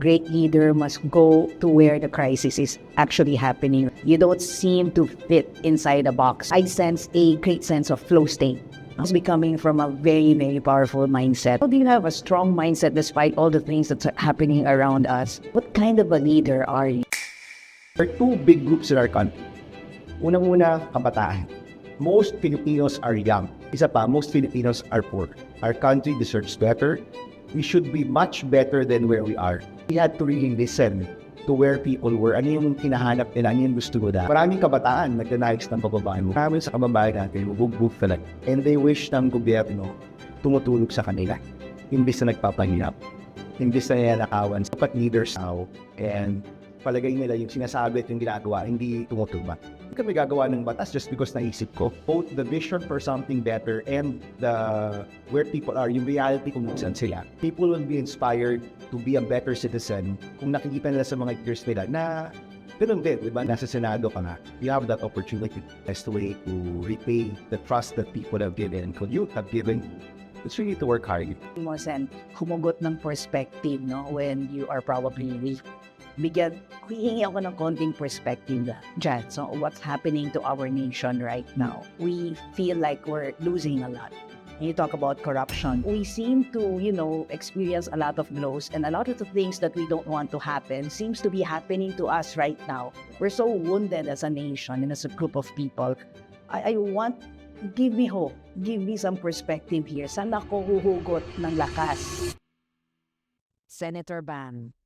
great leader must go to where the crisis is actually happening. You don't seem to fit inside a box. I sense a great sense of flow state. It's becoming from a very, very powerful mindset. How do you have a strong mindset despite all the things that's happening around us? What kind of a leader are you? There are two big groups in our country. Unang-una, kabataan. Most Filipinos are young. Isa pa, most Filipinos are poor. Our country deserves better. We should be much better than where we are. We had to really listen to where people were. Ano yung hinahanap nila, ano yung gusto nila. Maraming kabataan nagdanais ng kababayan mo. Marami sa kababayan natin, bugbog talaga. And they wish ng gobyerno tumutulog sa kanila. Imbis na nagpapahirap. Imbis na nilalakawan. Dapat leaders now. And palagay nila yung sinasabi at yung ginagawa, hindi tumutulba. Hindi kami gagawa ng batas just because naisip ko. Both the vision for something better and where people are, yung reality kung saan sila. People will be inspired to be a better citizen kung nakikita nila sa mga years nila na ganun din, di ba? Nasa Senado ka na. You have that opportunity. Best way to repay the trust that people have given and you have given. It's really to work hard. And humugot ng perspective, no? When you are probably hihingi ako ng konting perspective dyan. So what's happening to our nation right now? We feel like we're losing a lot. And you talk about corruption. We seem to, experience a lot of blows, and a lot of the things that we don't want to happen seems to be happening to us right now. We're so wounded as a nation and as a group of people. I want, give me hope. Give me some perspective here. Saan ako huhugot ng lakas? Senator Ban,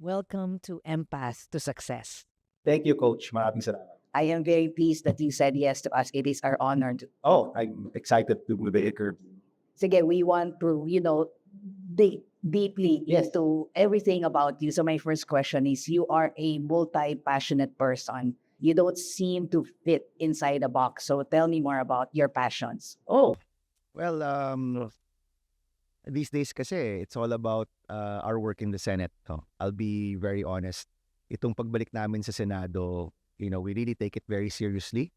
welcome to Empath to Success. Thank you, Coach. Maraming salamat. I am very pleased that you said yes to us. It is our honor. I'm excited to be here. Sige, we want to, dig deeply into everything about you. So my first question is, you are a multi-passionate person. You don't seem to fit inside a box. So tell me more about your passions. Well, these days kasi, it's all about our work in the Senate. I'll be very honest. Itong pagbalik namin sa Senado, we really take it very seriously.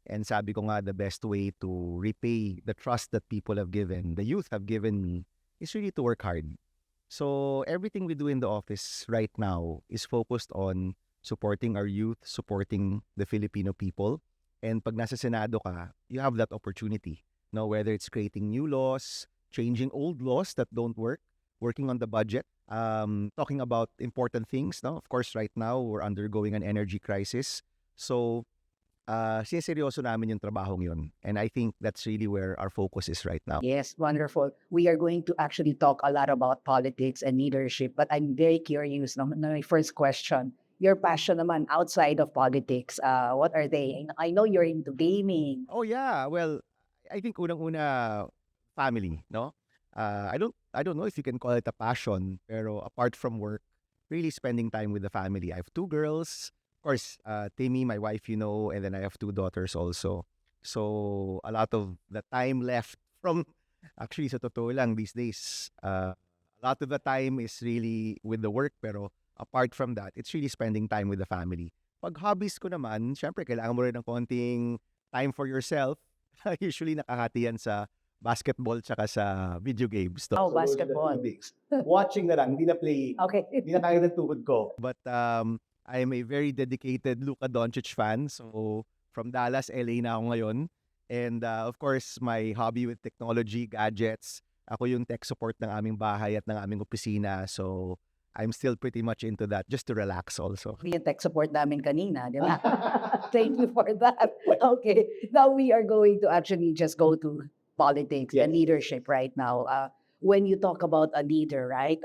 And sabi ko nga, the best way to repay the trust that people have given, the youth have given me, is really to work hard. So everything we do in the office right now is focused on supporting our youth, supporting the Filipino people. And pag nasa Senado ka, you have that opportunity. Whether it's creating new laws, changing old laws that don't work, working on the budget, talking about important things. Of course, right now, we're undergoing an energy crisis. So, sineryoso namin yung trabahong yun. And I think that's really where our focus is right now. Yes, wonderful. We are going to actually talk a lot about politics and leadership, but I'm very curious. My first question, your passion naman outside of politics, what are they? I know you're into gaming. Oh yeah, well, I think unang-una, family, no? I don't know if you can call it a passion, pero apart from work, really spending time with the family. I have 2 girls. Of course, Timmy, my wife, and then I have 2 daughters also. So, a lot of the time left from, actually, sa totoo lang, these days, a lot of the time is really with the work, pero apart from that, it's really spending time with the family. Pag hobbies ko naman, syempre, kailangan mo rin ng konting time for yourself. Usually, nakahati yan sa basketball tsaka sa video games. Oh, basketball. Watching na lang, hindi na playing. Okay. Hindi na kaya ng tuhod ko. But I am a very dedicated Luka Doncic fan. So, from Dallas, LA na ako ngayon. And of course, my hobby with technology, gadgets. Ako yung tech support ng aming bahay at ng aming opisina. So, I'm still pretty much into that just to relax also. Yung tech support namin kanina, di ba? Thank you for that. Okay. Now we are going to actually just go to politics and leadership right now. When you talk about a leader, right?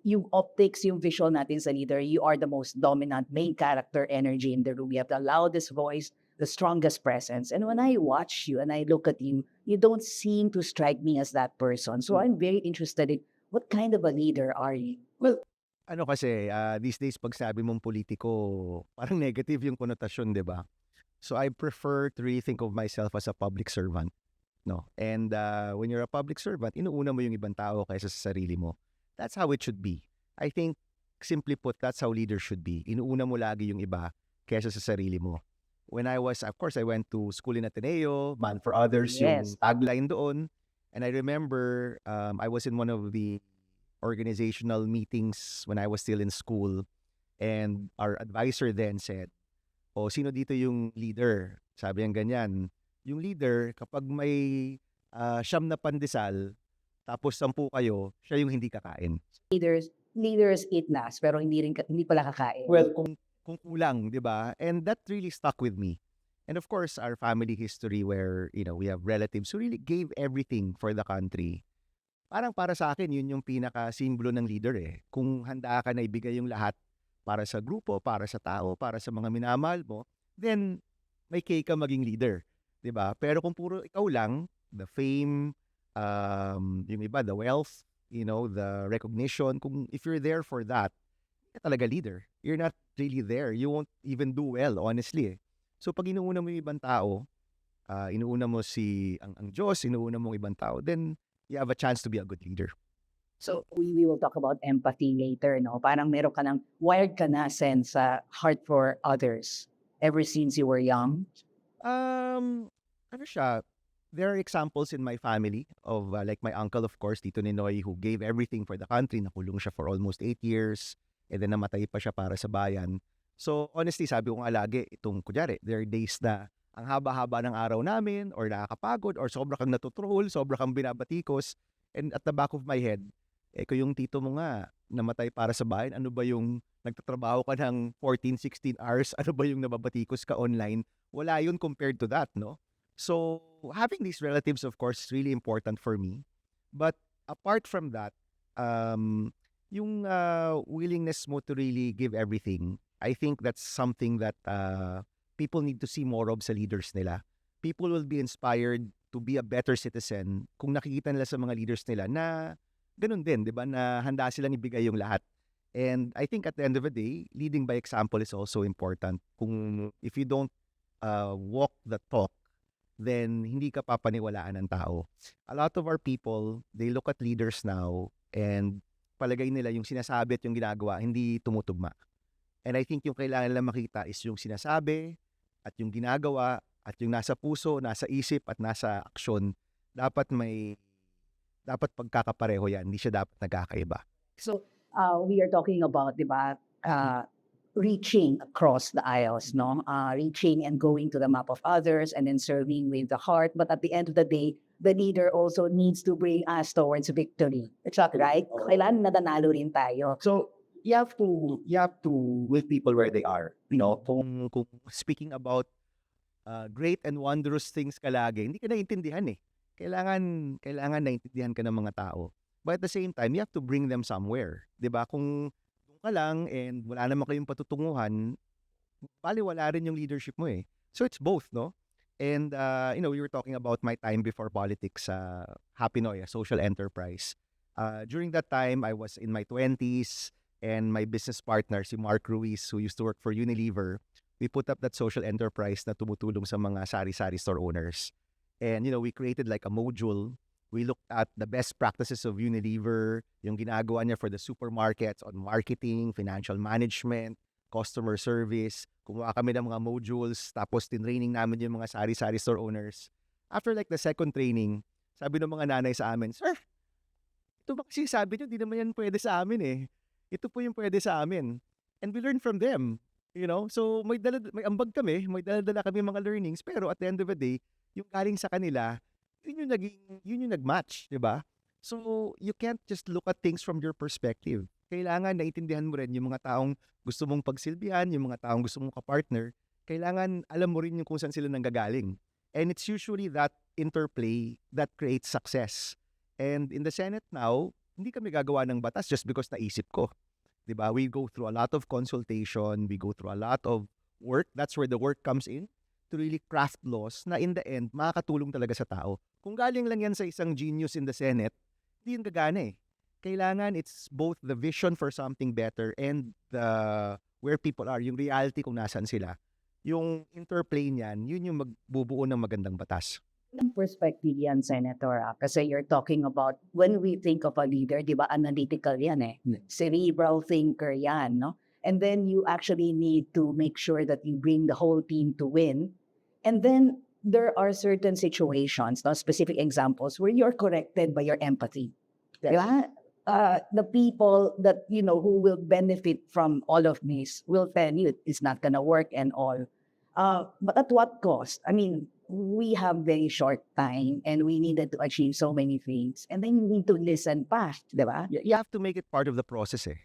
Yung optics, yung visual natin sa leader, you are the most dominant main character energy in the room. You have the loudest voice, the strongest presence. And when I watch you and I look at you, you don't seem to strike me as that person. So I'm very interested in what kind of a leader are you? Well, kasi, these days pag sabi mong politiko, parang negative yung konotasyon, di ba? So I prefer to really think of myself as a public servant. And when you're a public servant, inuuna mo yung ibang tao kaysa sa sarili mo. That's how it should be. I think, simply put, that's how leaders should be. Inuuna mo lagi yung iba kaysa sa sarili mo. When I went to school in Ateneo, Man for Others, yung tagline doon. And I remember I was in one of the organizational meetings when I was still in school, and our advisor then said, "O, sino dito yung leader?" Sabi niya ganyan, "Yung leader, kapag may 9 na pandesal, tapos 10 kayo, siya yung hindi kakain." Leaders eat last, pero hindi pala kakain. Well, kung kulang, 'di ba? And that really stuck with me. And of course, our family history where, we have relatives who really gave everything for the country. Parang para sa akin, yun yung pinaka-simbolo ng leader eh. Kung handa ka na ibigay yung lahat para sa grupo, para sa tao, para sa mga minamahal mo, then may kay ka maging leader, 'di ba? Pero kung puro ikaw lang, the fame, yung iba, the wealth, the recognition, if you're there for that, hindi ka talaga leader. You're not really there. You won't even do well, honestly eh. So pag inuuna mo yung ibang tao, inuuna mo ang Diyos, inuuna mo yung ibang tao, then you have a chance to be a good leader. So we will talk about empathy later, no? Parang meron ka ng wired ka na sense sa heart for others ever since you were young. Ano siya, there are examples in my family of like my uncle, of course, Tito Ninoy, who gave everything for the country. Nakulong siya for almost 8 years, and then namatay pa siya para sa bayan. So honestly, sabi ko nga lagi, kunyari, there are days na ang haba-haba ng araw namin, or nakakapagod, or sobra kang natutroll, sobra kang binabatikos, and at the back of my head, kung yung tito mo nga namatay para sa bayan, ano ba yung nagtatrabaho ka ng 14, 16 hours, ano ba yung nababatikos ka online? Wala yun compared to that, no? So having these relatives, of course, is really important for me. But apart from that, yung willingness mo to really give everything, I think that's something that people need to see more of sa leaders nila. People will be inspired to be a better citizen kung nakikita nila sa mga leaders nila na ganun din, di ba, na handa silang ibigay yung lahat. And I think at the end of the day, leading by example is also important. If you don't walk the talk, then hindi ka papaniwalaan ng tao. A lot of our people, they look at leaders now and palagay nila yung sinasabi at yung ginagawa, hindi tumutugma. And I think yung kailangan nila makita is yung sinasabi at yung ginagawa at yung nasa puso, nasa isip at nasa aksyon. Dapat pagkakapareho yan. Hindi siya dapat nagkakaiba. So we are talking about, di ba, reaching across the aisles, no? Reaching and going to the map of others and then serving with the heart. But at the end of the day, the leader also needs to bring us towards victory. Exactly. Right? Kailan nadanalo rin tayo. So you have to with people where they are. Kung speaking about great and wondrous things ka lagi, hindi ka naiintindihan eh. Kailangan naiintindihan ka ng mga tao. But at the same time, you have to bring them somewhere. 'Di ba? Kung doon ka lang and wala naman kayong patutunguhan, baliwala rin yung leadership mo eh. So it's both, no? And we were talking about my time before politics sa Happy Noy, a social enterprise. During that time, I was in my 20s, and my business partner, si Mark Ruiz, who used to work for Unilever, we put up that social enterprise na tumutulong sa mga sari-sari store owners. And, we created like a module. We looked at the best practices of Unilever, yung ginagawa niya for the supermarkets on marketing, financial management, customer service. Kumuha kami ng mga modules, tapos tinraining namin yung mga sari-sari store owners. After like the second training, sabi ng mga nanay sa amin, "Sir, ito ba kasi sabi niyo, di naman yan pwede sa amin eh. Ito po yung pwede sa amin." And we learn from them, So may ambag kami, may dala kami mga learnings, pero at the end of the day, yung galing sa kanila, yun yung nag-match, di ba? So you can't just look at things from your perspective. Kailangan naiintindihan mo rin yung mga taong gusto mong pagsilbihan, yung mga taong gusto mong kapartner. Kailangan alam mo rin yung kung saan sila nanggagaling. And it's usually that interplay that creates success. And in the Senate now, hindi kami gagawa ng batas just because naisip ko. Diba? We go through a lot of consultation, we go through a lot of work. That's where the work comes in, to really craft laws na in the end, makakatulong talaga sa tao. Kung galing lang yan sa isang genius in the Senate, hindi yun gagana eh. Kailangan it's both the vision for something better and where people are, yung reality kung nasan sila. Yung interplay niyan, yun yung magbubuo ng magandang batas. Ang perspective yan, Senator, kasi you're talking about when we think of a leader, di ba, analytical yan eh. Cerebral thinker yan, no? And then you actually need to make sure that you bring the whole team to win. And then there are certain situations, no, specific examples where you're corrected by your empathy. Di ba? the people that, who will benefit from all of this will tell you it's not going to work and all. But at what cost? I mean, we have very short time and we needed to achieve so many things. And then you need to listen pa, di ba? You have to make it part of the process eh.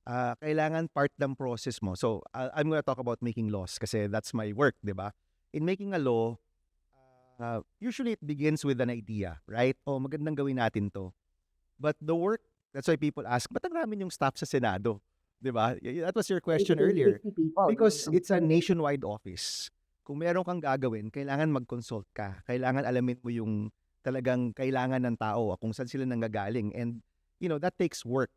Kailangan part ng process mo. So, I'm gonna talk about making laws kasi that's my work, di ba? In making a law, usually it begins with an idea, right? Oh, magandang gawin natin to. But the work, that's why people ask, ba't ang ramin yung staff sa Senado? Di ba? That was your question earlier. 50 people. Because it's a nationwide office. Kung meron kang gagawin, kailangan mag-consult ka. Kailangan alamin mo yung talagang kailangan ng tao, kung saan sila nanggagaling. And, that takes work.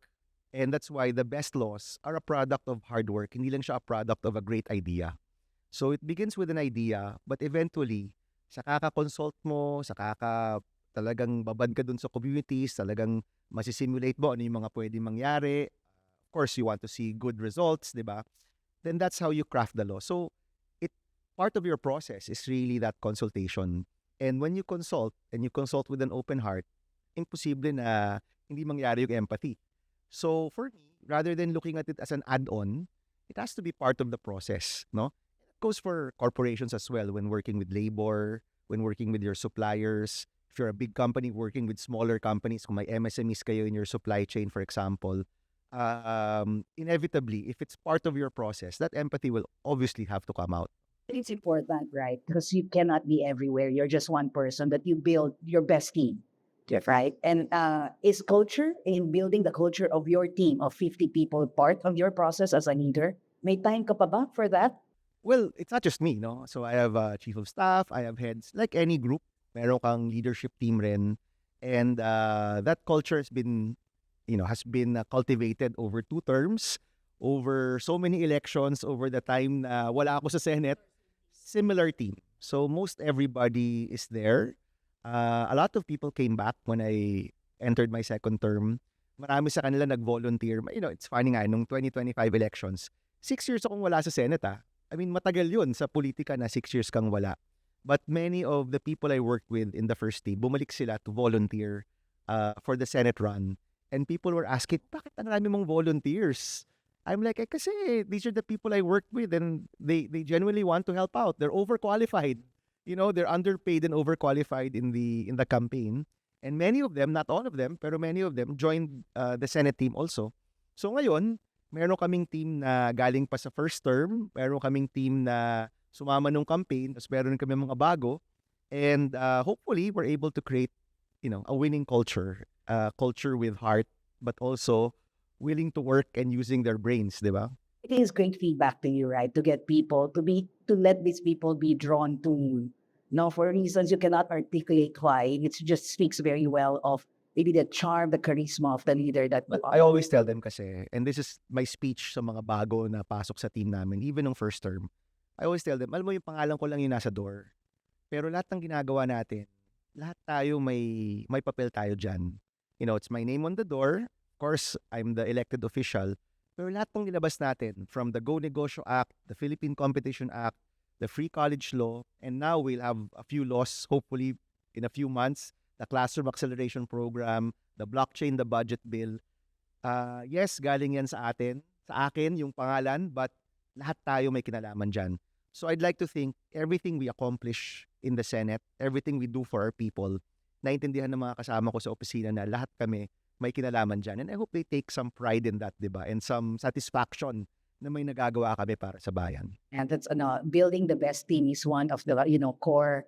And that's why the best laws are a product of hard work. Hindi lang siya a product of a great idea. So it begins with an idea, but eventually, sa kaka-consult mo, sa talagang babad ka dun sa communities, talagang masisimulate mo ano yung mga pwedeng mangyari. Of course, you want to see good results, di ba? Then that's how you craft the law. So part of your process is really that consultation. And when you consult, and you consult with an open heart, imposible na hindi mangyari yung empathy. So for me, rather than looking at it as an add-on, it has to be part of the process, no? It goes for corporations as well when working with labor, when working with your suppliers. If you're a big company working with smaller companies, kung may MSMEs kayo in your supply chain, for example, inevitably, if it's part of your process, that empathy will obviously have to come out. It's important, right? Because you cannot be everywhere. You're just one person, but you build your best team, right? And is culture in building the culture of your team of 50 people part of your process as a leader? May time ka pa ba for that? Well, it's not just me, no? So I have a chief of staff, I have heads, like any group, meron kang leadership team rin. And that culture has been, cultivated over 2 terms, over so many elections, over the time na wala ako sa Senate. Similar team. So most everybody is there. A lot of people came back when I entered my second term. Marami sa kanila nag-volunteer. It's funny nga, nung 2025 elections, 6 years akong wala sa Senate I mean, matagal yun sa politika na 6 years kang wala. But many of the people I worked with in the first team, bumalik sila to volunteer for the Senate run. And people were asking, bakit ang rami mong volunteers? I'm like, kasi these are the people I worked with and they genuinely want to help out. They're overqualified. They're underpaid and overqualified in the campaign. And many of them, not all of them, pero many of them joined the Senate team also. So ngayon, meron kaming team na galing pa sa first term, meron kaming team na sumama nung campaign, tapos meron kami mga bago. And hopefully, we're able to create, a winning culture. Culture with heart, but also willing to work and using their brains, di ba? It is great feedback to you, right? To get people to let these people be drawn to you. No, for reasons you cannot articulate why. It just speaks very well of maybe the charm, the charisma of the leader that you I are. always tell them kasi, and this is my speech sa mga bago na pasok sa team namin, even nung first term. I always tell them, alam mo yung pangalan ko lang yung nasa door. Pero lahat ng ginagawa natin, lahat tayo may papel tayo dyan. It's my name on the door. Of course, I'm the elected official. Pero lahat ng nilabas natin, from the Go Negosyo Act, the Philippine Competition Act, the Free College Law, and now we'll have a few laws, hopefully in a few months, the Classroom Acceleration Program, the Blockchain, the Budget Bill. Yes, galing yan sa akin yung pangalan, but lahat tayo may kinalaman dyan. So I'd like to think everything we accomplish in the Senate, everything we do for our people, naintindihan ng mga kasama ko sa opisina na lahat kami may kinalaman dyan. And I hope they take some pride in that, di ba? And some satisfaction na may nagagawa kami para sa bayan. And that's building the best team is one of the core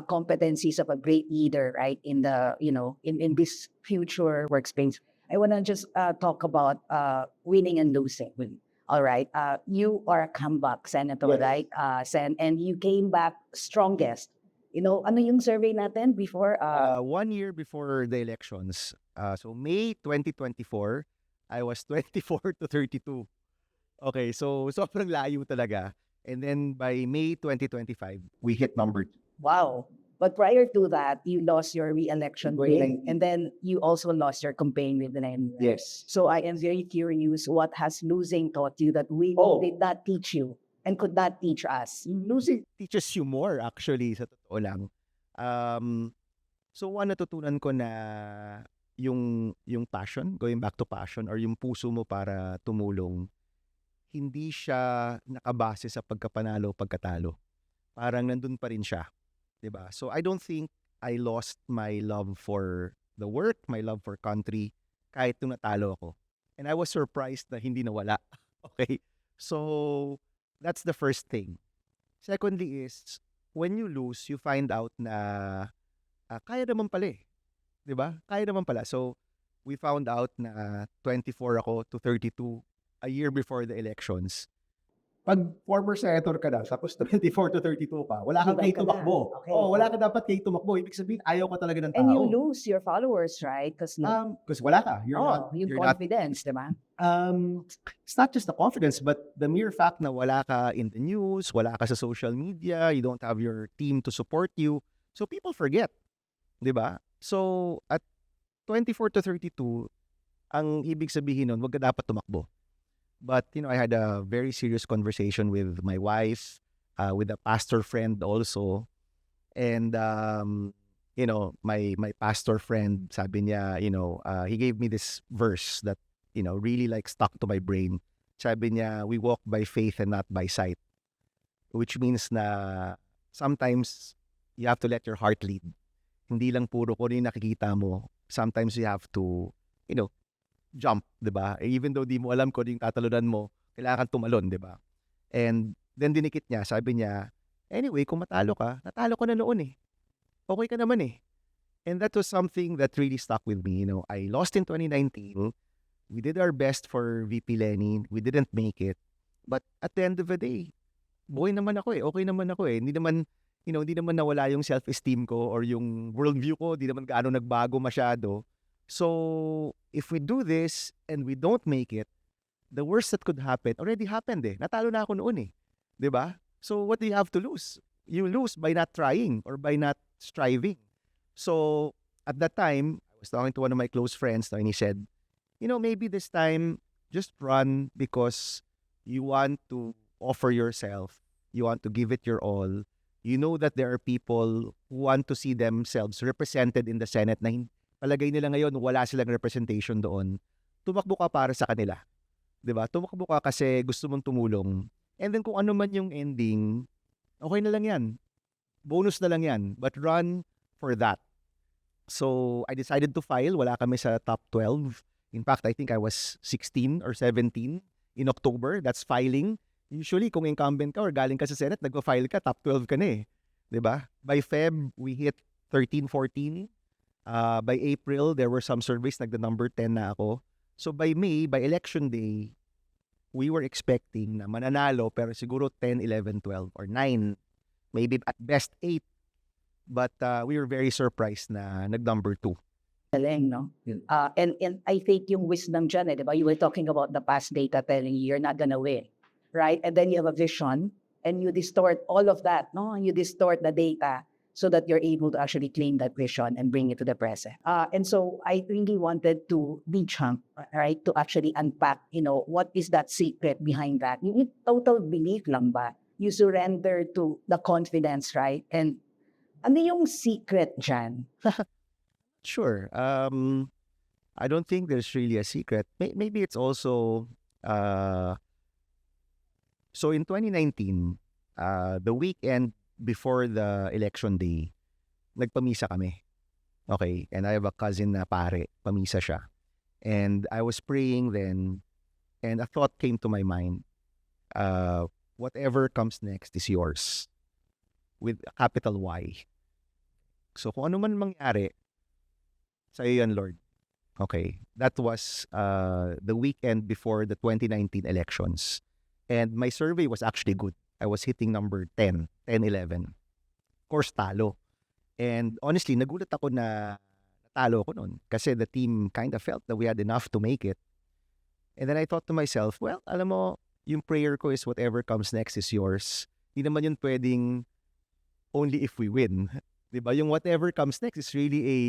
competencies of a great leader, right? In the in this future workspace. I want to just talk about winning and losing. All right. You are a comeback senator, Yes. right? And you came back strongest. Ano yung survey natin before? 1 year before the elections, so May 2024, I was 24 to 32. Okay, so sobrang layo talaga. And then by May 2025, We hit number 2. Wow. But prior to that, you lost your re-election bid, 2019. and then you also lost your campaign with the name. Yes. So I am very curious, what has losing taught you that we Oh. did not teach you and could not teach us? losing teaches you more actually, sa totoo lang. So one natutunan ko na yung passion, going back to passion or yung puso mo para tumulong, hindi siya nakabase sa pagkapanalo, pagkatalo. Parang nandun pa rin siya, 'di ba? So I don't think I lost my love for the work, my love for country kahit nung natalo ako. And I was surprised na hindi nawala. Okay? So that's the first thing. Secondly is when you lose, you find out na kaya naman pala eh. 'Di ba? Kaya naman pala. So, we found out na 24 ako to 32 a year before the elections. Pag former senator ka na, tapos 24 to 32 ka, wala kang Iba kay ka na. tumakbo. Okay. Oo, wala ka dapat kay tumakbo. Ibig sabihin, ayaw ka talaga ng tao. And you lose your followers, right? Because Because wala ka. yung you're not, confidence, di ba? it's not just the confidence, but the mere fact Na wala ka in the news, wala ka sa social media, you don't have your team to support you. So, people forget. 'Di ba? So, at 24 to 32, ang ibig sabihin nun, wag ka dapat tumakbo. But, I had a very serious conversation with my wife, with a pastor friend also. And, my pastor friend, sabi niya, he gave me this verse that, really like stuck to my brain. Sabi niya, we walk by faith and not by sight. Which means na sometimes you have to let your heart lead. Hindi lang puro kung ano yung nakikita mo. Sometimes you have to, jump, di ba? Even though di mo alam kung ano yung tatalunan mo, kailangan kang tumalon, di ba? And then dinikit niya, sabi niya, anyway, kung natalo ka na noon eh. Okay ka naman eh. And that was something that really stuck with me. I lost in 2019. We did our best for VP Lenny. We didn't make it. But at the end of the day, buhay naman ako eh. Okay naman ako eh. Hindi naman nawala yung self-esteem ko or yung worldview ko. Hindi naman gaano nagbago masyado. So, if we do this and we don't make it, the worst that could happen already happened eh. Natalo na ako noon eh. 'Di ba? So, what do you have to lose? You lose by not trying or by not striving. So, at that time, I was talking to one of my close friends and he said, maybe this time, just run because you want to offer yourself. You want to give it your all. You know that there are people who want to see themselves represented in the Senate na palagay nila ngayon wala silang representation doon. Tumakbo ka para sa kanila. 'Di ba? Tumakbo ka kasi gusto mong tumulong. And then kung ano man yung ending, okay na lang 'yan. Bonus na lang 'yan. But run for that. So, I decided to file. Wala kami sa top 12. In fact, I think I was 16 or 17 in October. That's filing. Usually, kung incumbent ka or galing ka sa Senate, nagpa-file ka, top 12 ka na eh. 'Di ba? By Feb, we hit 13, 14. By April, there were some surveys nagda-number 10 na ako. So by May, by election day, we were expecting na mananalo pero siguro 10, 11, 12 or 9. Maybe at best 8. But we were very surprised na nag-number 2. Galing, no? And I think yung wisdom dyan, di ba? You were talking about the past data telling you you're not gonna win, right? And then you have a vision and you distort all of that, no? And you distort the data so that you're able to actually claim that vision and bring it to the present. And so I really wanted to be chunk, right? To actually unpack, what is that secret behind that? You need total belief lang ba? You surrender to the confidence, right? And ano yung secret dyan? Sure. I don't think there's really a secret. Maybe it's also so in 2019, the weekend before the election day, nagpamisa kami. Okay, and I have a cousin na pare, pamisa siya. And I was praying then, and a thought came to my mind. Whatever comes next is yours. With a capital Y. So kung ano man mangyari, sa'yo yan, Lord. Okay, that was the weekend before the 2019 elections. And my survey was actually good. I was hitting number 10, 11. Of course, talo. And honestly, nagulat ako na natalo ako noon kasi the team kind of felt that we had enough to make it. And then I thought to myself, well, alam mo, yung prayer ko is whatever comes next is yours. Hindi naman yun pwedeng only if we win. Diba? Yung whatever comes next is really a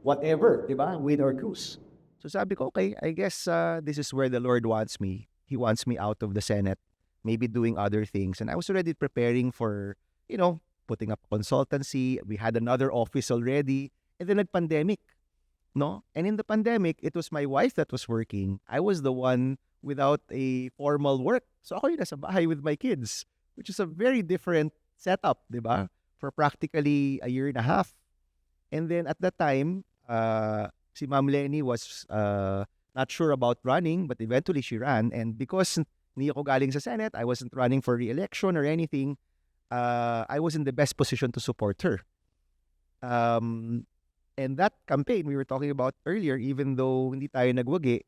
whatever, di ba? Win or lose. So sabi ko, okay, I guess this is where the Lord wants me. He wants me out of the Senate, maybe doing other things. And I was already preparing for, putting up consultancy. We had another office already. And then nag-pandemic. no? And in the pandemic, it was my wife that was working. I was the one without a formal work. So ako yung nasa bahay with my kids, which is a very different setup, di ba? For practically a year and a half. And then at that time, si Ma'am Lenny was not sure about running, but eventually she ran. And because hindi ako galing sa Senate, I wasn't running for re-election or anything, I was in the best position to support her. And that campaign we were talking about earlier, even though hindi tayo nagwagi,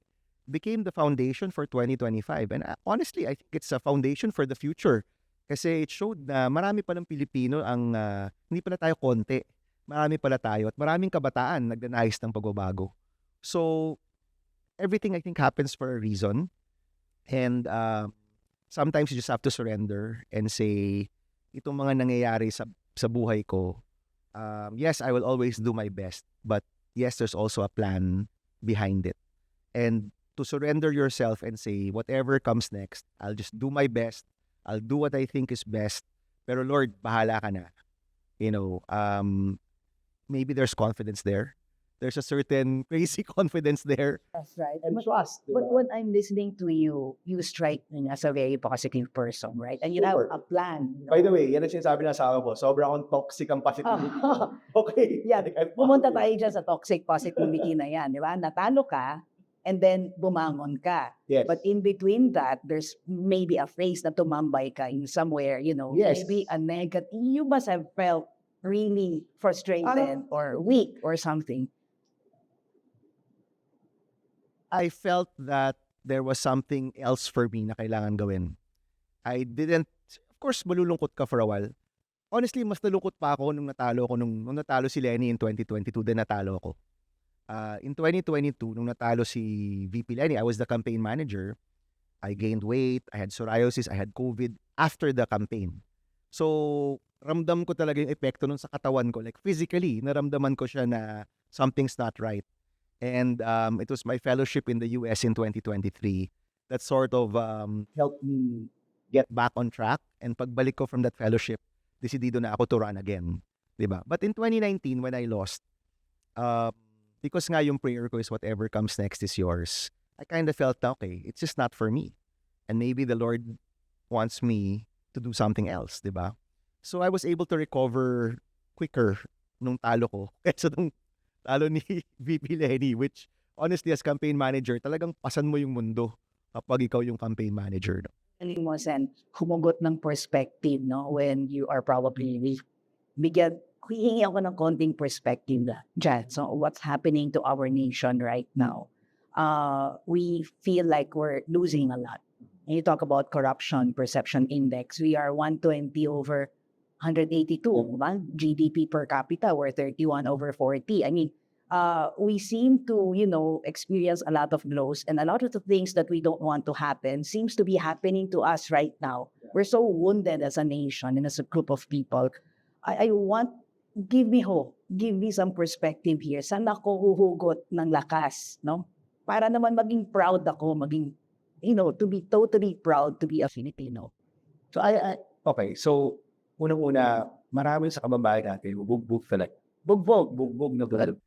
became the foundation for 2025. And honestly, I think it's a foundation for the future. Kasi it showed na marami palang Pilipino ang hindi pala tayo konti. Marami pala tayo at maraming kabataan nagnanais ng pagbabago. So, everything I think happens for a reason. And sometimes you just have to surrender and say, itong mga nangyayari sa buhay ko, yes, I will always do my best. But yes, there's also a plan behind it. And to surrender yourself and say, whatever comes next, I'll just do my best. I'll do what I think is best. Pero Lord, bahala ka na. You know, maybe there's confidence there. There's a certain crazy confidence there. That's right. And trust. But when I'm listening to you, you strike me as a very positive person, right? And you have Super. a plan. By the way, yan ang sinasabi ng asawa ko. Sobrang akong toxic ang positivity. Okay. Yeah, Like, I'm pumunta positive. tayo dyan sa toxic positivity na yan, di ba? Natalo ka, and then bumangon ka. Yes. But in between that, there's maybe a phrase na tumambay ka in somewhere, you know, Yes. maybe a negative. You must have felt really frustrated or weak or something. I felt that there was something else for me na kailangan gawin. I didn't, of course, malulungkot ka for a while. Honestly, mas nalungkot pa ako nung natalo si Lenny in 2022, then natalo ako. In 2022, nung natalo si VP Lenny, I was the campaign manager. I gained weight, I had psoriasis, I had COVID after the campaign. So, ramdam ko talaga yung epekto nun sa katawan ko. Like physically, naramdaman ko siya na something's not right. And it was my fellowship in the US in 2023 that sort of helped me get back on track. And pagbalik ko from that fellowship, decidido na ako to run again. Diba? But in 2019, when I lost, because nga yung prayer ko is whatever comes next is yours, I kind of felt, okay, it's just not for me. And maybe the Lord wants me to do something else, diba? So I was able to recover quicker nung talo ko kaysa nung talo ni VP Lenny, which honestly as campaign manager, talagang pasan mo yung mundo kapag ikaw yung campaign manager. No? Galing mo, Sen, humugot ng perspective, no? When you are probably hihingi ako ng konting perspective dyan. So what's happening to our nation right now? We feel like we're losing a lot. And you talk about corruption perception index. We are 120 over 182. Diba? GDP per capita, we're 31 over 40. I mean, we seem to, experience a lot of blows, and a lot of the things that we don't want to happen seems to be happening to us right now. We're so wounded as a nation and as a group of people. I want, give me hope, give me some perspective here. Saan ako huhugot ng lakas, no? Para naman maging proud ako, to be totally proud to be a Filipino. So, okay. So, unang-una, marami sa kababayan natin, bugbog talaga. Bugbog na talaga.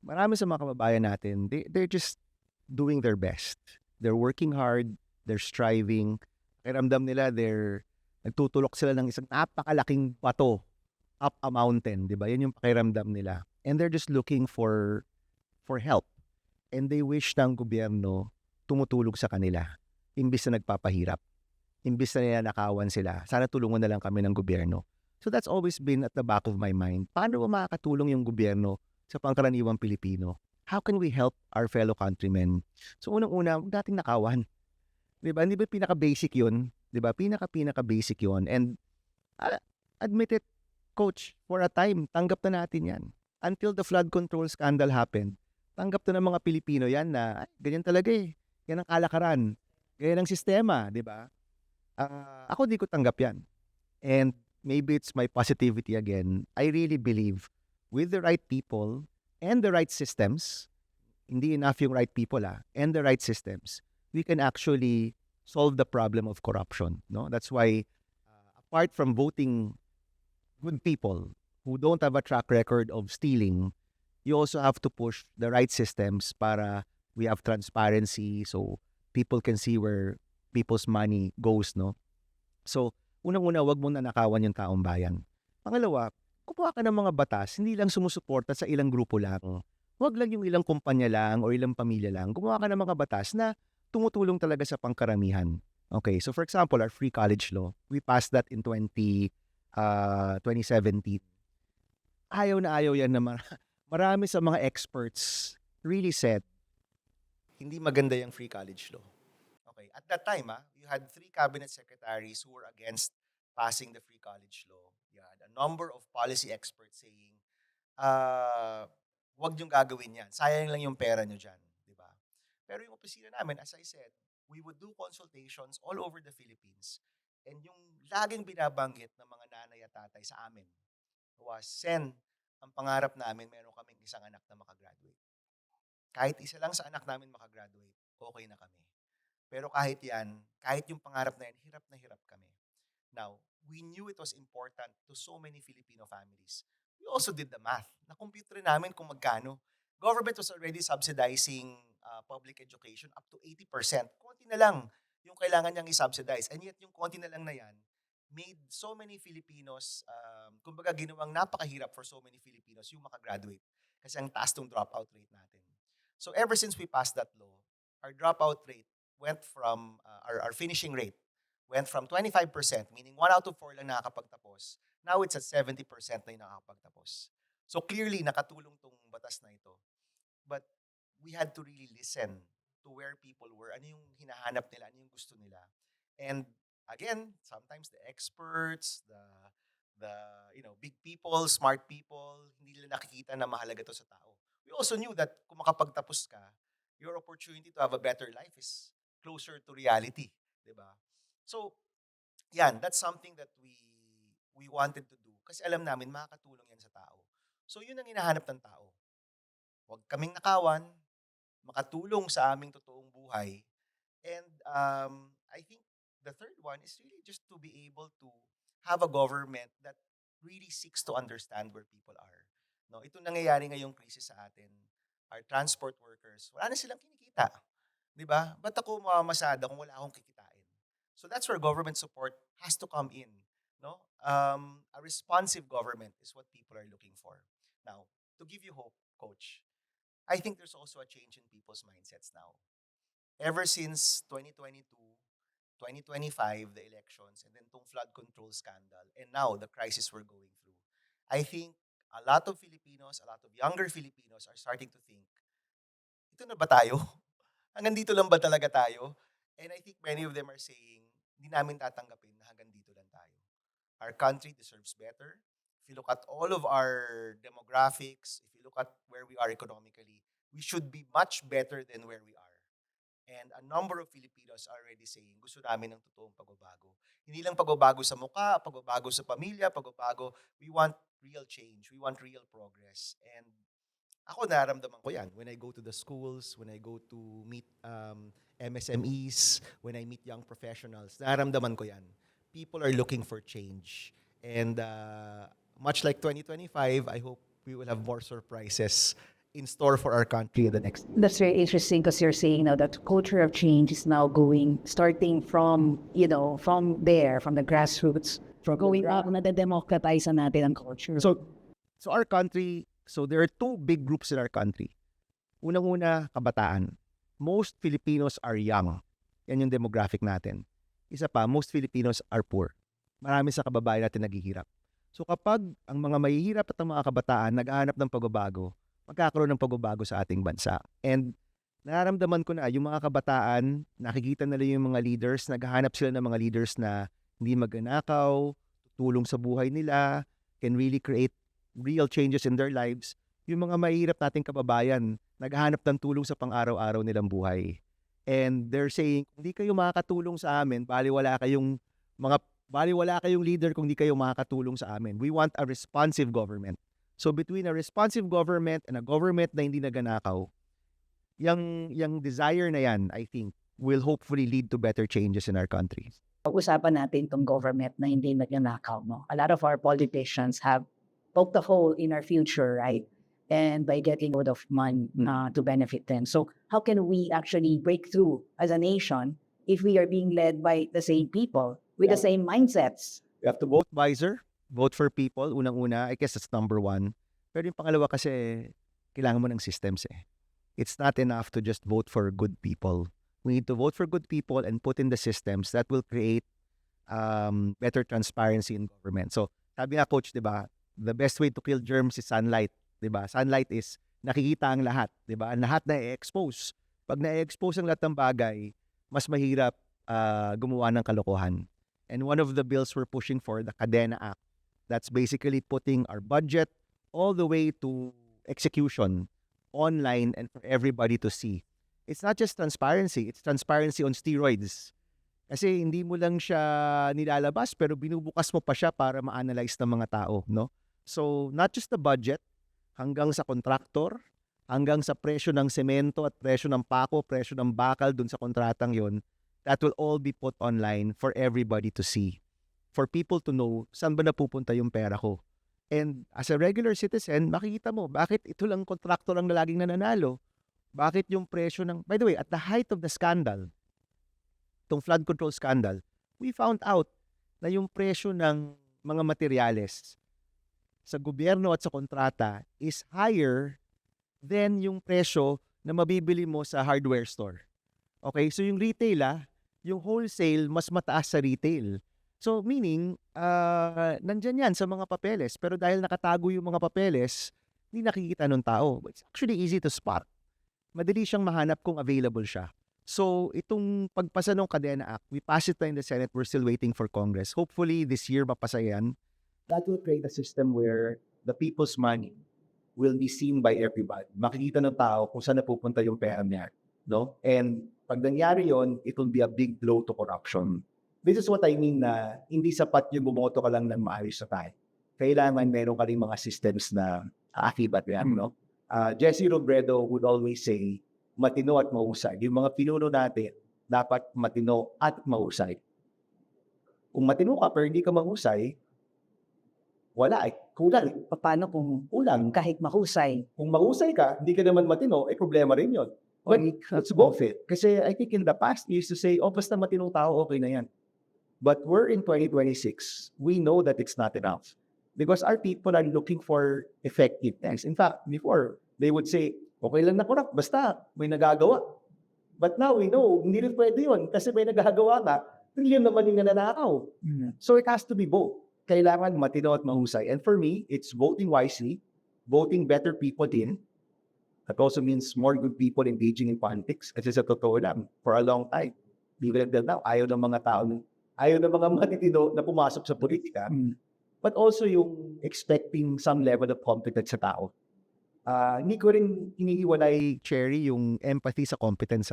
Marami sa mga kababayan natin, they're just doing their best. They're working hard, they're striving. Pakiramdam nila, nagtutulok sila ng isang napakalaking bato up a mountain, di ba? Yan yung pakiramdam nila. And they're just looking for help. And they wish ng gobyerno tumutulog sa kanila, imbis na nagpapahirap. Imbis na ninanakawan sila, sana tulungan na lang kami ng gobyerno. So that's always been at the back of my mind. Paano ba makakatulong yung gobyerno sa pangkaraniwang Pilipino? How can we help our fellow countrymen? So unang-una, huwag nating nakawan. Diba? Hindi ba pinaka-basic yun? Diba? Pinaka-basic yun. And admit it, Coach, for a time, tanggap na natin yan. Until the flood control scandal happened, tanggap na ng mga Pilipino yan na ganyan talaga eh. Yan ang kalakaran. Ganyan ang sistema, di ba? Ako di ko tanggap yan. And maybe it's my positivity again. I really believe with the right people and the right systems, hindi enough yung right people and the right systems, we can actually solve the problem of corruption. No, that's why apart from voting good people who don't have a track record of stealing, you also have to push the right systems para we have transparency so people can see where people's money goes, no? So, unang-una, wag mong nanakawan yung taong bayan. Pangalawa, kumuha ka ng mga batas, hindi lang sumusuporta sa ilang grupo lang. Wag lang yung ilang kumpanya lang o ilang pamilya lang. Gumawa ka ng mga batas na tumutulong talaga sa pangkaramihan. Okay, so for example, our free college law, we passed that in 2017. Ayaw na ayaw yan na marami sa mga experts really said, hindi maganda yung free college law. Okay, at that time, you had 3 cabinet secretaries who were against passing the free college law. You had a number of policy experts saying, wag niyong gagawin yan. Sayang lang yung pera niyo dyan. Di ba? Pero yung opisina namin, as I said, we would do consultations all over the Philippines. And yung laging binabanggit ng mga nanay at tatay sa amin was, Sen, ang pangarap namin, meron kaming isang anak na makagraduate. Kahit isa lang sa anak namin makagraduate, okay na kami. Pero kahit yan, kahit yung pangarap na yan, hirap na hirap kami. Now, we knew it was important to so many Filipino families. We also did the math. Na-compute rin namin kung magkano. Government was already subsidizing public education up to 80%. Konti na lang yung kailangan niyang i-subsidize. And yet, yung konti na lang na yan made so many Filipinos, kumbaga ginawang napakahirap for so many Filipinos yung makagraduate. Kasi ang taas ng dropout rate natin. So ever since we passed that law, our dropout rate went from, our finishing rate went from 25%, meaning 1 out of 4 lang nakakapagtapos. Now it's at 70% na yung nakakapagtapos. So clearly, nakatulong tong batas na ito. But we had to really listen to where people were, ano yung hinahanap nila, ano yung gusto nila. And again, sometimes the experts, the big people, smart people, hindi nila nakikita na mahalaga to sa tao. We also knew that kung makapagtapos ka, your opportunity to have a better life is closer to reality, di ba? So, yan, that's something that we wanted to do kasi alam namin makakatulong yan sa tao. So, yun ang hinahanap ng tao. Huwag kaming nakawan, makatulong sa aming totoong buhay. And I think the third one is really just to be able to have a government that really seeks to understand where people are. No, ito nangyayari ngayong krisis sa atin. Our transport workers, wala na silang kinikita. 'Di ba? Ba't ako mamamasada kung wala akong kikitain? So that's where government support has to come in, no? A responsive government is what people are looking for. Now, to give you hope, coach, I think there's also a change in people's mindsets now. Ever since 2022, 2025, the elections, and then tong flood control scandal, and now the crisis we're going through, I think a lot of Filipinos, a lot of younger Filipinos are starting to think, ito na ba tayo? Hanggang dito lang ba talaga tayo? And I think many of them are saying, hindi namin tatanggapin na hanggang dito lang tayo. Our country deserves better. If you look at all of our demographics, if you look at where we are economically, we should be much better than where we are. And a number of Filipinos are already saying, gusto namin ng totoong pagbabago. Hindi lang pagbabago sa mukha, pagbabago sa pamilya, pagbabago. We want real change. We want real progress. And ako nararamdaman ko yan. When I go to the schools, when I go to meet MSMEs, when I meet young professionals, nararamdaman ko yan. People are looking for change. And much like 2025, I hope we will have more surprises in store for our country in the next year. That's very interesting because you're saying now that culture of change is now starting from the grassroots, going up, nadedemocratize natin ang culture. So our country, there are 2 big groups in our country. Unang-una, kabataan. Most Filipinos are young. Yan yung demographic natin. Isa pa, most Filipinos are poor. Marami sa kababayan natin naghihirap. So kapag ang mga mahihirap at ang mga kabataan naghahanap ng pagbabago, magkakaroon ng pagbabago sa ating bansa. And nararamdaman ko na yung mga kabataan, nakikita nila yung mga leaders, naghahanap sila ng mga leaders na hindi magnanakaw, tulong sa buhay nila, can really create real changes in their lives. Yung mga mahihirap nating kababayan, naghahanap ng tulong sa pang-araw-araw nilang buhay. And they're saying, kung di kayo makakatulong sa amin, baliwala kayong leader kung di kayo makakatulong sa amin. We want a responsive government. So between a responsive government and a government na hindi nagnanakaw, yung desire na yan, I think, will hopefully lead to better changes in our country. Pag-usapan natin itong government na hindi nagnanakaw, no? A lot of our politicians have poked a hole in our future, right? and by getting hold of money to benefit them. So how can we actually break through as a nation if we are being led by the same people with the same mindsets? You have to vote wiser, vote for people, unang-una. I guess that's number one. Pero yung pangalawa kasi, kailangan mo ng systems eh. It's not enough to just vote for good people. We need to vote for good people and put in the systems that will create better transparency in government. So, sabi nga coach, di ba, the best way to kill germs is sunlight. Di ba? Sunlight is nakikita ang lahat. Di ba? Ang lahat na i-expose. Pag na-expose ang lahat ng bagay, mas mahirap gumawa ng kalokohan. And one of the bills we're pushing for, the Cadena Act, that's basically putting our budget all the way to execution online and for everybody to see. It's not just transparency, it's transparency on steroids. Kasi hindi mo lang siya nilalabas pero binubukas mo pa siya para ma-analyze ng mga tao, no? So, not just the budget, hanggang sa kontraktor, hanggang sa presyo ng semento at presyo ng pako, presyo ng bakal dun sa kontratang yon, that will all be put online for everybody to see. For people to know saan ba napupunta yung pera ko. And as a regular citizen, makikita mo, bakit ito lang kontraktor ang laging nananalo? Bakit yung presyo ng... By the way, at the height of the scandal, itong flood control scandal, we found out na yung presyo ng mga materyales sa gobyerno at sa kontrata is higher than yung presyo na mabibili mo sa hardware store. Okay, so yung retail yung wholesale mas mataas sa retail. So meaning, nandyan yan sa mga papeles. Pero dahil nakatago yung mga papeles, hindi nakikita ng tao. But it's actually easy to spot. Madali siyang mahanap kung available siya. So itong pagpasa ng Cadena Act, we passed it na in the Senate. We're still waiting for Congress. Hopefully this year mapasa yan. That will create a system where the people's money will be seen by everybody. Makikita ng tao kung saan napupunta yung pera niya. No? And pag nangyari yon, it will be a big blow to corruption. This is what I mean na hindi sapat yung bumoto ka lang ng maayos na tayo. Kailangan meron ka rin mga systems na aakibat yan, no? Jesse Robredo would always say, matino at mahusay. Yung mga pinuno natin, dapat matino at mahusay. Kung matino ka pero hindi ka mahusay, wala kulang. Paano kung Kulang. kahit mahusay? Kung mahusay ka, hindi ka naman matino, problema rin yun. But let's go with it. Kasi I think in the past, we used to say, basta matinong tao, okay na yan. But we're in 2026. We know that it's not enough. Because our people are looking for effective things. In fact, before, they would say, okay lang na corrupt, basta may nagagawa. But now we know, hindi rin pwede yun. Kasi may nagagawa ka, trillion naman yung nananakaw. So it has to be both. Kailangan matino at mahusay. And for me, it's voting wisely, voting better people in. That also means more good people engaging in politics. Kasi sa totoo lang, for a long time, even until now, ayaw ng mga tao, ayaw ng mga matitino na pumasok sa politika. But also yung expecting some level of competence sa tao. Hindi ko rin iniiwalay, Cherry, yung empathy sa competence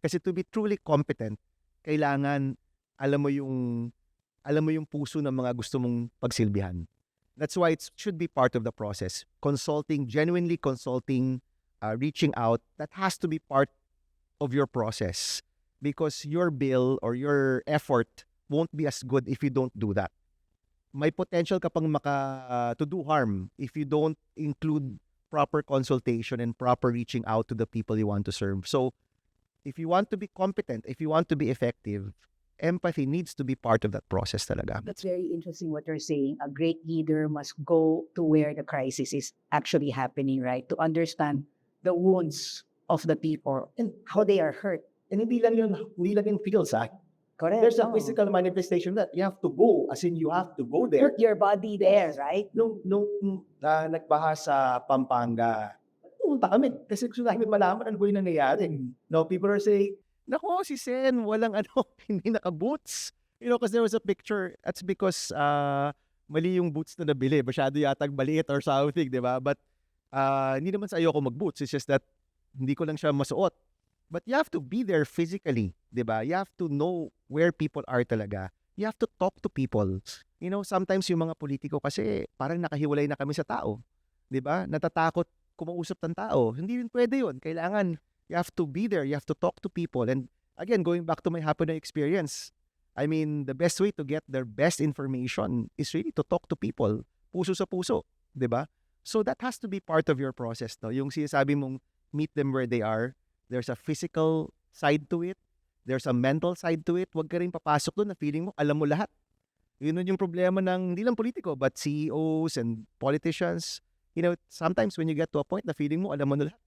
Kasi to be truly competent, kailangan alam mo yung puso ng mga gusto mong pagsilbihan. That's why it should be part of the process. Genuinely consulting, reaching out, that has to be part of your process. Because your bill or your effort won't be as good if you don't do that. May potential ka pang to do harm if you don't include proper consultation and proper reaching out to the people you want to serve. So, if you want to be competent, if you want to be effective, empathy needs to be part of that process talaga. That's very interesting what you're saying. A great leader must go to where the crisis is actually happening, right? To understand the wounds of the people and how they are hurt. and hindi lang yung feels, Correct. There's a no. physical manifestation that you have to go, as in you have to go there. Put your body there, right? Nung nagbaha sa Pampanga, pumunta kami kasi gusto namin malaman ano ba yung nangyayari. No, people are saying, Nako, si Sen, walang hindi naka-boots. You know, because there was a picture, that's because mali yung boots na nabili. Masyado yatag maliit or something, di ba? But hindi naman sa ayoko mag-boots. It's just that hindi ko lang siya masuot. But you have to be there physically, di ba? You have to know where people are talaga. You have to talk to people. You know, sometimes yung mga politiko kasi parang nakahiwalay na kami sa tao. Di ba? Natatakot kumausap ng tao. Hindi rin pwede yun. Kailangan, you have to be there. You have to talk to people. And again, going back to my Hapon experience, I mean, the best way to get their best information is really to talk to people. Puso sa puso. Di ba? So that has to be part of your process, no? Yung sinasabi mong meet them where they are. There's a physical side to it. There's a mental side to it. Huwag ka rin papasok doon na feeling mo, alam mo lahat. Yun yung problema ng, hindi lang politiko, but CEOs and politicians. Sometimes when you get to a point na feeling mo, alam mo na lahat.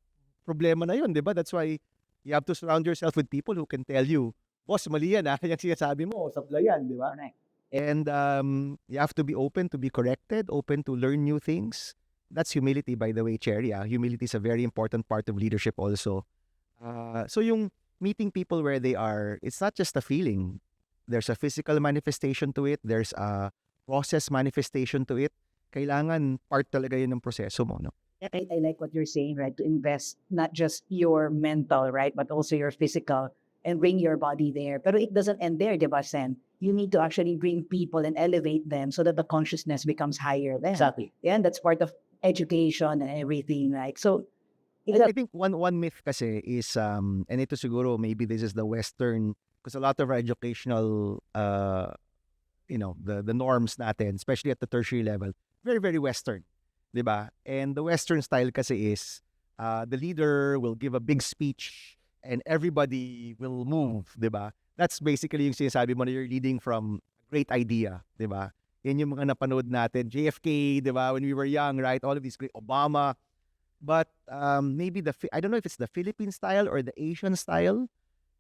Problema na yun, di ba? That's why you have to surround yourself with people who can tell you, boss, mali yan, yung sinasabi mo, sabla yan, di ba? Correct. And you have to be open to be corrected, open to learn new things. That's humility, by the way, Cherry. Humility is a very important part of leadership also. So yung meeting people where they are, it's not just a feeling. There's a physical manifestation to it. There's a process manifestation to it. Kailangan part talaga yun ng proseso mo, no? I like what you're saying, right? To invest not just your mental, right, but also your physical and bring your body there. Pero it doesn't end there, di ba, Sen? You need to actually bring people and elevate them so that the consciousness becomes higher then. Exactly. Yeah, and that's part of education and everything, right? So, And I think one myth kasi is, and ito siguro, maybe this is the Western, because a lot of our educational, the norms natin, especially at the tertiary level, very, very Western. Diba? And the Western style kasi is, the leader will give a big speech and everybody will move, diba? That's basically yung sinasabi mo na you're leading from a great idea, diba? Yan yung mga napanood natin, JFK, diba? When we were young, right? All of these great, Obama. But maybe I don't know if it's the Philippine style or the Asian style.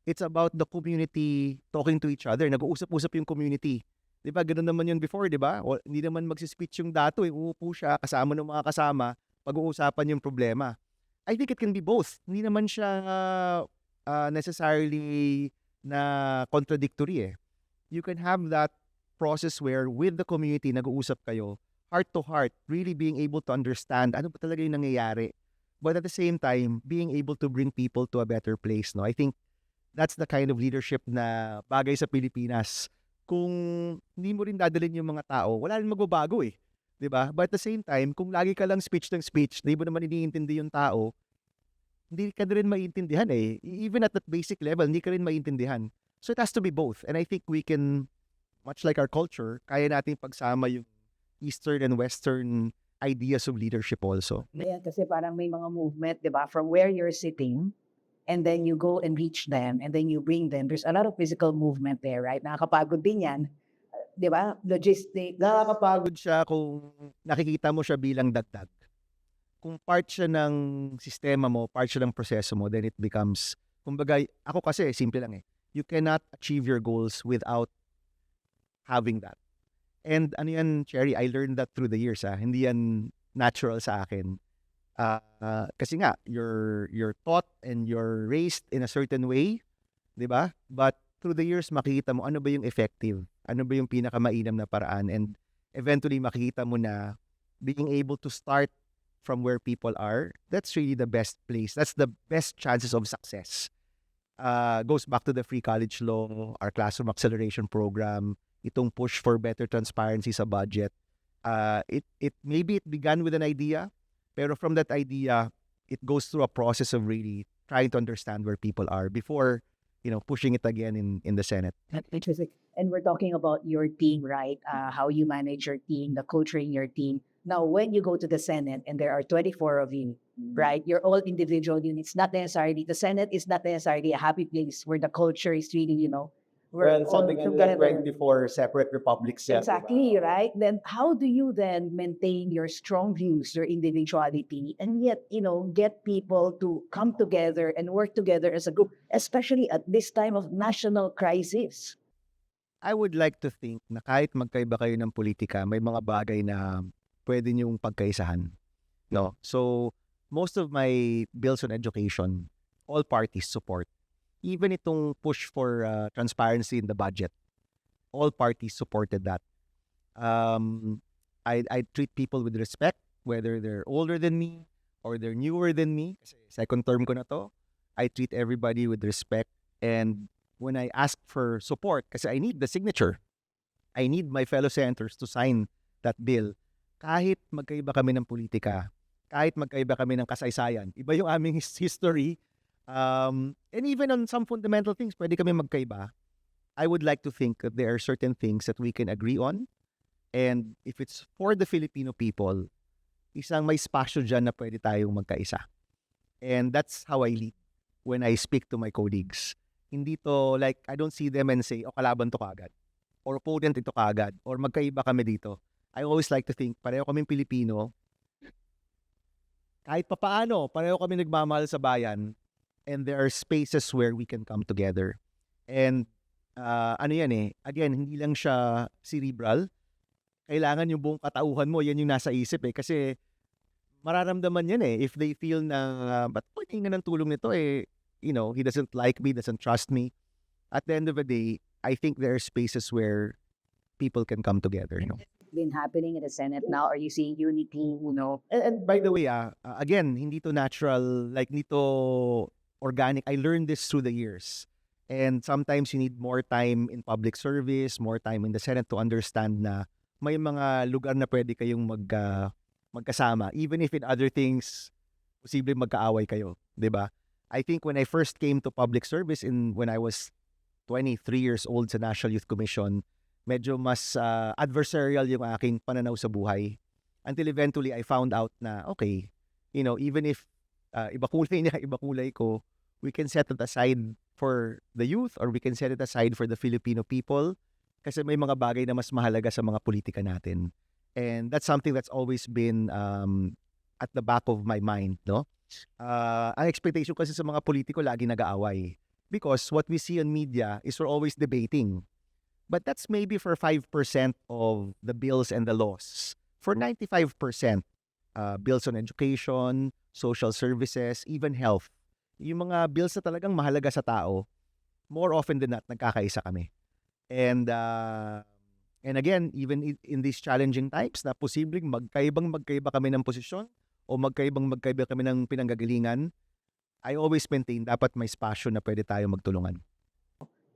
It's about the community talking to each other. Nag-uusap-usap yung community. Di ba? Ganun naman yun before, di ba? Hindi naman magsispeech yung dato. Uupo siya, kasama ng mga kasama, pag-uusapan yung problema. I think it can be both. Hindi naman siya necessarily na contradictory eh. You can have that process where with the community, nag-uusap kayo, heart to heart, really being able to understand ano ba talaga yung nangyayari. But at the same time, being able to bring people to a better place. No, I think that's the kind of leadership na bagay sa Pilipinas. Kung hindi mo rin dadalhin yung mga tao, wala rin magbabago eh. 'Di ba? But at the same time, kung lagi ka lang speech ng speech, hindi mo naman iniintindi yung tao, hindi ka rin maiintindihan eh. Even at that basic level, hindi ka rin maiintindihan. So it has to be both. And I think we can, much like our culture, kaya natin pagsama yung Eastern and Western ideas of leadership also. Ayan, kasi parang may mga movement, di ba? From where you're sitting, and then you go and reach them, and then you bring them. There's a lot of physical movement there, right? Nakakapagod din yan. Di ba? Logistic. Nakakapagod siya kung nakikita mo siya bilang dagdag. Kung part siya ng sistema mo, part siya ng proseso mo, then it becomes, kumbaga, ako kasi, simple lang eh. You cannot achieve your goals without having that. And ano yan, Cherry, I learned that through the years. Hindi yan natural sa akin. Kasi nga, you're taught and you're raised in a certain way, di ba? But through the years, makikita mo ano ba yung effective, ano ba yung pinakamainam na paraan, and eventually makikita mo na being able to start from where people are, that's really the best place. That's the best chances of success. Goes back to the free college law, our classroom acceleration program, itong push for better transparency sa budget. Maybe it began with an idea, pero from that idea, it goes through a process of really trying to understand where people are before, pushing it again in the Senate. Interesting. And we're talking about your team, right? How you manage your team, the culture in your team. Now, when you go to the Senate and there are 24 of you, right? You're all individual units. Not necessarily, the Senate is not necessarily a happy place where the culture is really, we're all something together. like 24 separate republics. Yeah, Exactly, right? Then how do you then maintain your strong views, your individuality, and yet, get people to come together and work together as a group, especially at this time of national crisis? I would like to think na kahit magkaiba kayo ng politika, may mga bagay na pwede niyong pagkaisahan. No? So, most of my bills on education, all parties support. Even itong push for transparency in the budget, all parties supported that. I treat people with respect, whether they're older than me or they're newer than me. Kasi second term ko na to. I treat everybody with respect. And when I ask for support, kasi I need the signature, I need my fellow senators to sign that bill. Kahit magkaiba kami ng politika, kahit magkaiba kami ng kasaysayan, iba yung aming history, and even on some fundamental things, pwede kami magkaiba. I would like to think that there are certain things that we can agree on. And if it's for the Filipino people, may spasyo dyan na pwede tayong magkaisa. And that's how I lead when I speak to my colleagues. Hindi to like, I don't see them and say, kalaban to kaagad. Or opponent ito kaagad. Or magkaiba kami dito. I always like to think, pareho kaming Pilipino. Kahit papaano, pareho kami nagmamahal sa bayan. And there are spaces where we can come together. And ano yan again, hindi lang siya cerebral. Kailangan yung buong katauhan mo, yan yung nasa isip Kasi mararamdaman yan if they feel na, ba't ko hinga ng tulong nito he doesn't like me, doesn't trust me. At the end of the day, I think there are spaces where people can come together. Been happening in the Senate now? Are you seeing unity? And by the way, again, hindi to natural, like hindi to organic. I learned this through the years. And sometimes you need more time in public service, more time in the Senate to understand na may mga lugar na pwede kayong magkasama. Even if in other things, posible magkaaway kayo. Diba? I think when I first came to public service when I was 23 years old sa National Youth Commission, medyo mas adversarial yung aking pananaw sa buhay. Until eventually, I found out na, okay, even if iba kulay niya, iba kulay ko, we can set it aside for the youth or we can set it aside for the Filipino people kasi may mga bagay na mas mahalaga sa mga politika natin. And that's something that's always been at the back of my mind, no? Ang expectation kasi sa mga politiko lagi nag-aaway. Because what we see on media is we're always debating. But that's maybe for 5% of the bills and the laws. For 95%, bills on education, social services, even health, yung mga bills na talagang mahalaga sa tao, more often than not, nagkakaisa kami. And again, even in these challenging times na posibleng magkaiba kami ng posisyon o magkaiba kami ng pinanggagalingan, I always maintain dapat may spasyo na pwede tayo magtulungan.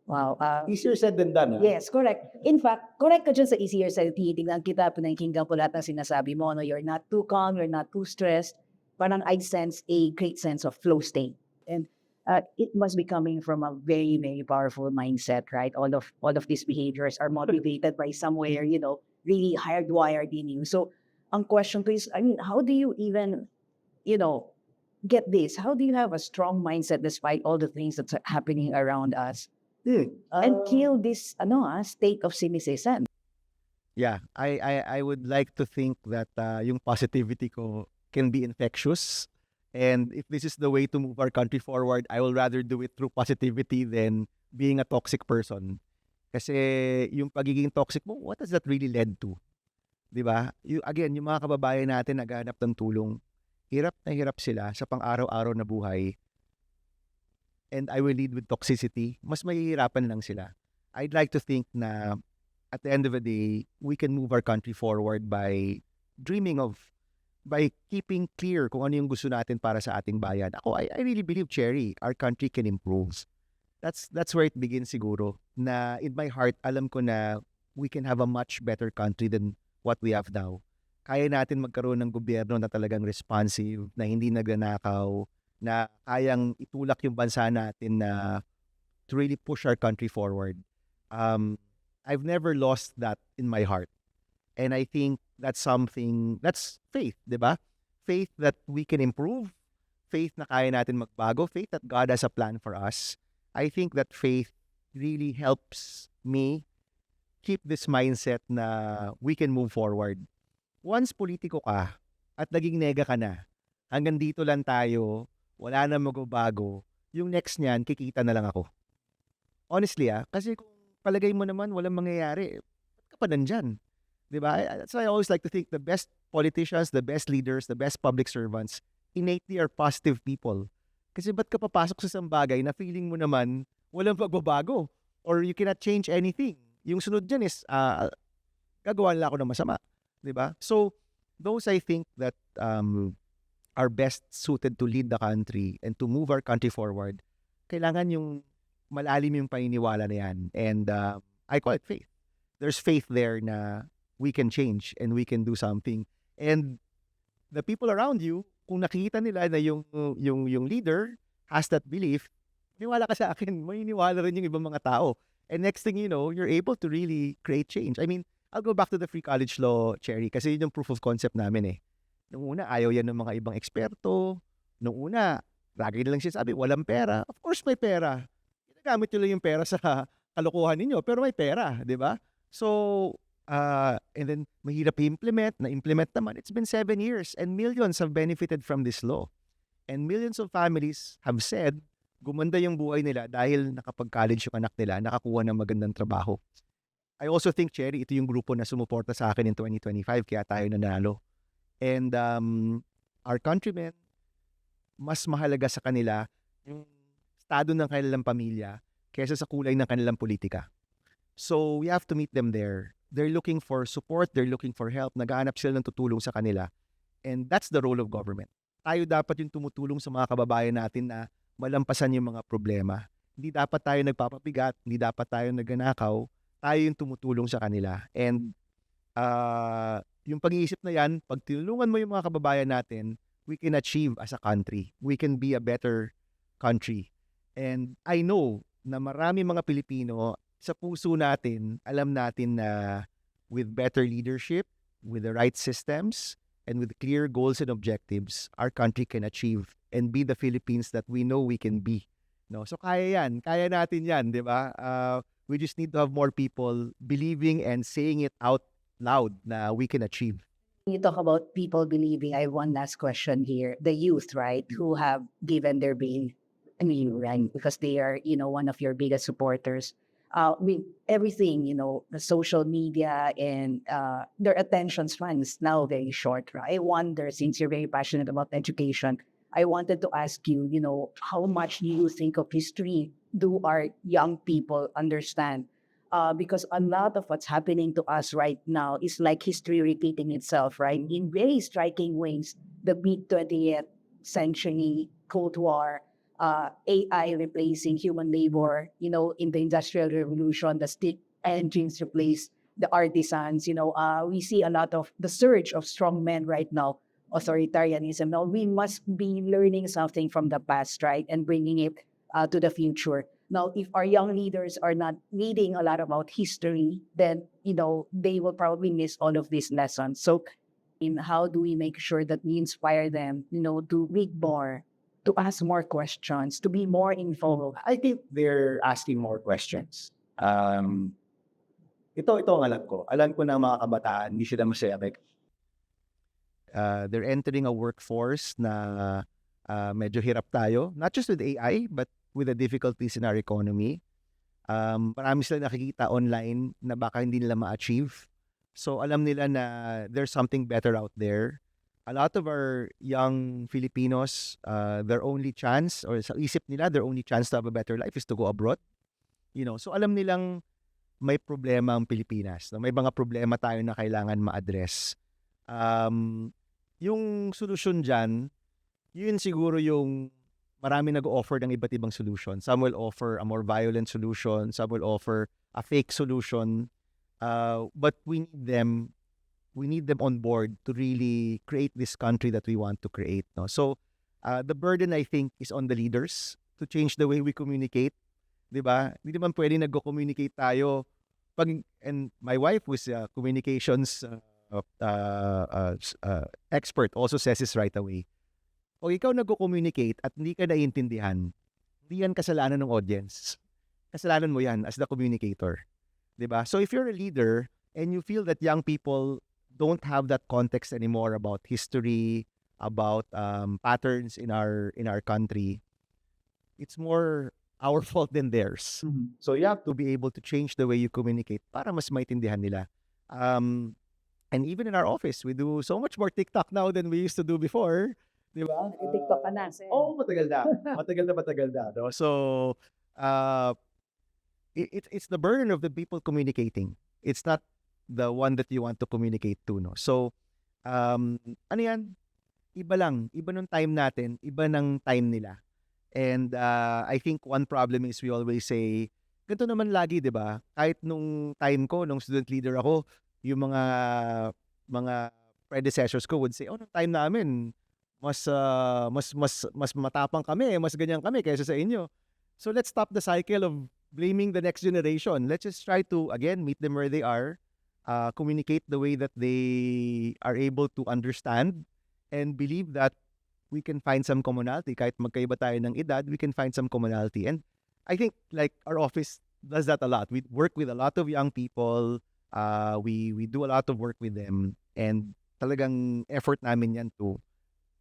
Wow. Easier said than done. Yes, correct. In fact, correct ka dyan sa easier side. Tinitingnan kita, pinakinggan ko lahat ng sinasabi mo. You're not too calm, you're not too stressed. Parang I sense a great sense of flow state. And it must be coming from a very, very powerful mindset, right? All of these behaviors are motivated by somewhere, really hardwired in you. So, ang question ko is, how do you even, get this? How do you have a strong mindset despite all the things that's happening around us? And kill this state of cynicism. Yeah, I would like to think that yung positivity ko can be infectious. And if this is the way to move our country forward, I will rather do it through positivity than being a toxic person. Kasi yung pagiging toxic mo, what has that really led to? Diba? Again, yung mga kababayan natin naghahanap ng tulong, hirap na hirap sila sa pang-araw-araw na buhay. And I will lead with toxicity, mas mahihirapan lang sila. I'd like to think na at the end of the day, we can move our country forward by keeping clear kung ano yung gusto natin para sa ating bayan. I really believe, Cherry, our country can improve. That's where it begins siguro. Na in my heart, alam ko na we can have a much better country than what we have now. Kaya natin magkaroon ng gobyerno na talagang responsive, na hindi nagnanakaw, na kayang itulak yung bansa natin na to really push our country forward. I've never lost that in my heart. And I think that's faith, di ba? Faith that we can improve, faith na kaya natin magbago, faith that God has a plan for us. I think that faith really helps me keep this mindset na we can move forward. Once politiko ka at naging nega ka na, hanggang dito lang tayo, wala na magbabago, yung next niyan, kikita na lang ako. Honestly, kasi kung palagay mo naman walang mangyayari, ba't ka pa nandyan? Diba? That's why I always like to think the best politicians, the best leaders, the best public servants, innately are positive people. Kasi ba't ka papasok sa isang bagay na feeling mo naman walang pagbabago or you cannot change anything? Yung sunod dyan is, gagawa nila ako ng masama. Diba? So, those I think that are best suited to lead the country and to move our country forward, kailangan yung malalim yung paniniwala na yan. And I call it faith. There's faith there na we can change and we can do something. And the people around you, kung nakikita nila na yung leader has that belief, niwala ka sa akin, maniniwala rin yung ibang mga tao. And next thing you know, you're able to really create change. I mean, I'll go back to the free college law, Cherry, kasi yun yung proof of concept namin Nung una, ayaw yan ng mga ibang eksperto. Nung una, lagi nilang sinasabi, walang pera. Of course, may pera. Ginagamit nyo lang yung pera sa kalokohan ninyo, pero may pera, di ba? So, and then, mahirap i-implement, na-implement naman. It's been 7 years and millions have benefited from this law. And millions of families have said, gumanda yung buhay nila dahil nakapag-college yung anak nila, nakakuha ng magandang trabaho. I also think, Cherry, ito yung grupo na sumuporta sa akin in 2025, kaya tayo nanalo. And our countrymen, mas mahalaga sa kanila yung estado ng kanilang pamilya kaysa sa kulay ng kanilang politika. So we have to meet them there. They're looking for support, they're looking for help, naghahanap sila ng tutulong sa kanila. And that's the role of government. Tayo dapat yung tumutulong sa mga kababayan natin na malampasan yung mga problema. Hindi dapat tayo nagpapabigat, hindi dapat tayo nagnanakaw, tayo yung tumutulong sa kanila. And yung pag-iisip na yan, pag tinulungan mo yung mga kababayan natin, we can achieve as a country. We can be a better country. And I know na marami mga Pilipino sa puso natin, alam natin na with better leadership, with the right systems, and with clear goals and objectives, our country can achieve and be the Philippines that we know we can be. No? So kaya yan. Kaya natin yan, di ba? We just need to have more people believing and saying it out loud na we can achieve. You talk about people believing. I have one last question here. The youth, right, who have given their being, right, because they are, one of your biggest supporters. With everything, the social media and their attention span is now very short, right? I wonder, since you're very passionate about education, I wanted to ask you, how much do you think of history do our young people understand? Because a lot of what's happening to us right now is like history repeating itself, right? In very striking ways, the mid-20th century Cold War, AI replacing human labor, in the Industrial Revolution, the steam engines replace the artisans, we see a lot of the surge of strong men right now, authoritarianism. Now, we must be learning something from the past, right, and bringing it to the future. Now, if our young leaders are not reading a lot about history, then, they will probably miss all of these lessons. So, how do we make sure that we inspire them, to read more, to ask more questions, to be more involved? I think they're asking more questions. Ito ang alam ko. Alam ko na mga kabataan, hindi sila masaya. They're entering a workforce na medyo hirap tayo, not just with AI, but with the difficulties in our economy. Marami sila nakikita online na baka hindi nila ma-achieve. So alam nila na there's something better out there. A lot of our young Filipinos, their only chance, or sa isip nila, their only chance to have a better life is to go abroad. So alam nilang may problema ang Pilipinas. May mga problema tayo na kailangan ma-address. Yung solusyon dyan, yun siguro yung marami nag-offer ng iba't ibang solution. Some will offer a more violent solution. Some will offer a fake solution. But we need them on board to really create this country that we want to create. No? So the burden, I think, is on the leaders to change the way we communicate. Diba? Hindi naman pwede nag-communicate tayo. And my wife was a communications expert, also says this right away. Pag ikaw nag-communicate at hindi ka naiintindihan, hindi yan kasalanan ng audience. Kasalanan mo yan as the communicator. Diba? So if you're a leader and you feel that young people don't have that context anymore about history, about patterns in our country, it's more our fault than theirs. Mm-hmm. So you have to be able to change the way you communicate para mas maintindihan nila. And even in our office, we do so much more TikTok now than we used to do before. Diba? TikTok ka na. Matagal na. Matagal na. No? So, it's the burden of the people communicating. It's not the one that you want to communicate to. No? So, ano yan? Iba lang. Iba nung time natin. Iba ng time nila. And I think one problem is we always say, ganito naman lagi, di ba? Kahit nung time ko, nung student leader ako, yung mga predecessors ko would say, nung time namin, mas matapang kami, mas ganyan kami kaysa sa inyo. So let's stop the cycle of blaming the next generation. Let's just try to, again, meet them where they are, communicate the way that they are able to understand, and believe that we can find some commonality. Kahit magkaiba tayo ng edad, we can find some commonality. And I think like our office does that a lot. We work with a lot of young people. We do a lot of work with them. And talagang effort namin yan to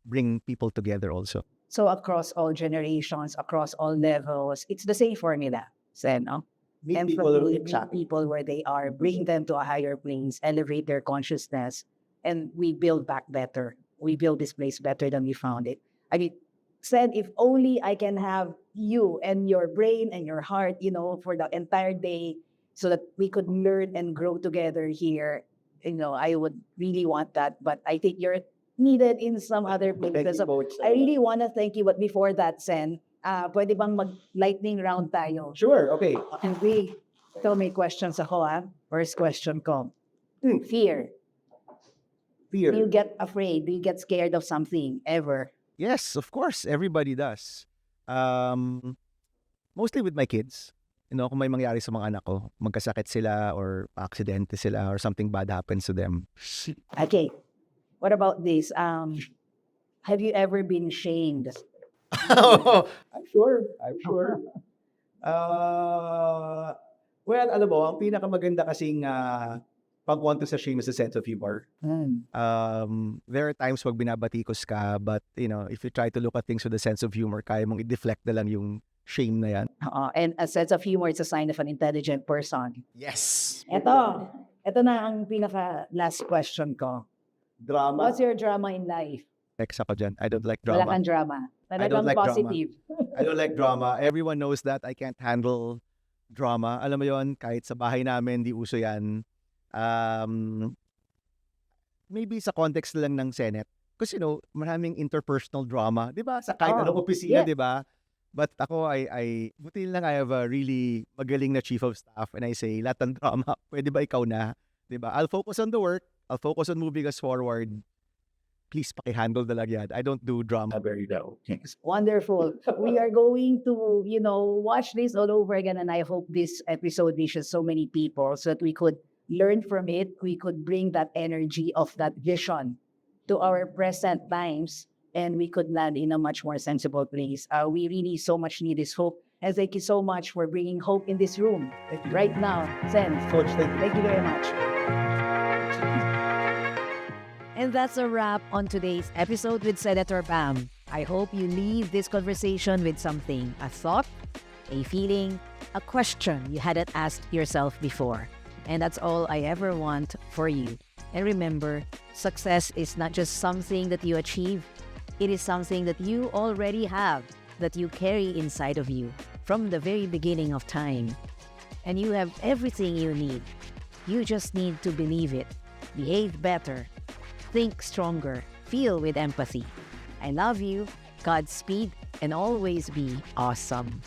bring people together also. So across all generations, across all levels, it's the same formula, Sen, no? Meet people, Empathy, meet people where they are, bring them to a higher place, elevate their consciousness, and we build back better. We build this place better than we found it. I mean, Sen, if only I can have you and your brain and your heart, you know, for the entire day so that we could learn and grow together here. You know, I would really want that, but I think you're needed in some other places. So I really want to thank you, but before that, Sen, pwede bang mag-lightning round tayo? Sure, okay. Okay. So may questions ako, ah. First question ko. Fear. Fear. Do you get afraid? Do you get scared of something ever? Yes, of course. Everybody does. Mostly with my kids. You know, kung may mangyari sa mga anak ko, magkasakit sila or aksidente sila or something bad happens to them. Okay. What about this? Have you ever been shamed? I'm sure. Well, alam mo, ang pinakamaganda kasing pagkwento sa shame is a sense of humor. There are times wag binabatikos ka, but you know, if you try to look at things with a sense of humor, kaya mong i-deflect na lang yung shame na yan. And a sense of humor is a sign of an intelligent person. Yes. Ito na ang pinaka last question ko. Drama. What's your drama in life? Ex ako dyan. I don't like Wala drama. kang drama. I don't Talagang like drama. positive. I don't like drama. Everyone knows that I can't handle drama. Alam mo yon, kahit sa bahay namin, di uso yan. Maybe sa context lang ng Senate. Because, you know, maraming interpersonal drama. Di ba? Sa kahit anong opisina, yeah. di ba? But ako, buti lang I have a really magaling na chief of staff and I say, lahat ng drama, pwede ba ikaw na? Di ba? I'll focus on the work. I'll focus on moving us forward. Please, paki-handle na lang yan. I don't do drama. Very low. Wonderful. We are going to, you know, watch this all over again, and I hope this episode reaches so many people so that we could learn from it. We could bring that energy of that vision to our present times, and we could land in a much more sensible place. We really so much need this hope. And thank you so much for bringing hope in this room right now. Sen, Coach, thank you very much. And that's a wrap on today's episode with Senator Bam. I hope you leave this conversation with something, a thought, a feeling, a question you hadn't asked yourself before. And that's all I ever want for you. And remember, success is not just something that you achieve, it is something that you already have, that you carry inside of you from the very beginning of time. And you have everything you need. You just need to believe it, behave better, think stronger, feel with empathy. I love you, Godspeed, and always be awesome.